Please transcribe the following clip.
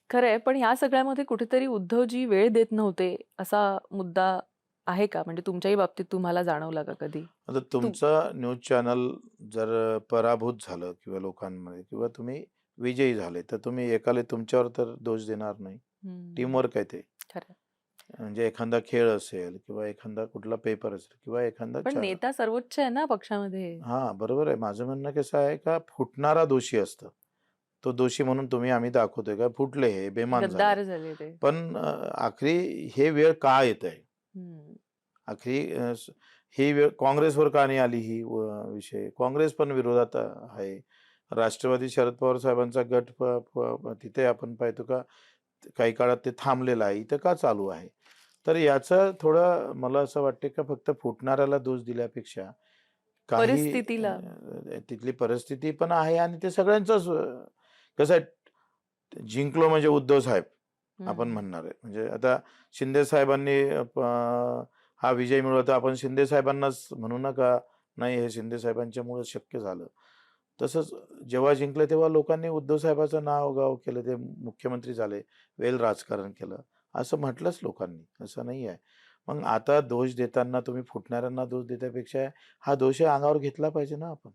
खरंय, पण ह्या सगळ्यामध्ये कुठेतरी उद्धवजी वेळ देत नव्हते, असा मुद्दा आहे का? म्हणजे तुमच्याही बाबतीत तुम्हाला जाणवला का कधी? आता तुम तुमचं न्यूज चॅनल जर पराभूत झालं किंवा लोकांमध्ये किंवा तुम्ही विजयी झाले, तर तुम्ही एकाला तुमच्यावर तर दोष देणार नाही. हं, टीमवर्क आहे ते. खरंय. म्हणजे एखादा खेळ असेल किंवा एखादा कुठला पेपर असेल किंवा एखादा पण नेता सर्वोच्च आहे ना पक्षामध्ये. हां, बरोबर आहे. माझं म्हणणं कसं आहे का फुटणारा दोषी असतो. तो दोषी म्हणून आम्ही दाखवतोय का फुटले हे, बेईमान झाले. गद्दार झाले ते. पण आखरी हे वेळ का येतंय? हं. आखरी ही वेळ काँग्रेसवर का नाही आली ही विषय? काँग्रेस पण विरोधात आहे. राष्ट्रवादी शरद पवार साहेबांचा गट प प प तिथे आपण पाहतो का काही काळात ते थांबलेलं आहे. इथं का चालू आहे? तर याचं थोडं मला असं वाटतं का फक्त फुटणाऱ्याला दोष दिल्यापेक्षा काही परिस्थितीला. तिथली परिस्थिती पण आहे आणि ते सगळ्यांचंच कसं आहे जिंकलो म्हणजे उद्धव साहेब आपण हं. म्हणणार आहे. म्हणजे आता शिंदे साहेबांनी हा विजय मिळवला आपण शिंदे साहेबांनाच म्हणू नका, नाही हे शिंदे साहेबांच्यामुळे शक्य झालं. तसंच जेव्हा जिंकलं तेव्हा लोकांनी उद्धव साहेबाचं नाव-गाव केलं. ते मुख्यमंत्री झाले, वेल राजकारण केलं. असं म्हटलंच लोकांनी, असं नाही आहे. मग आता दोष देताना तुम्ही फुटणाऱ्यांना दोष देण्यापेक्षा हा दोष अंगावर घेतला पाहिजे ना आपण.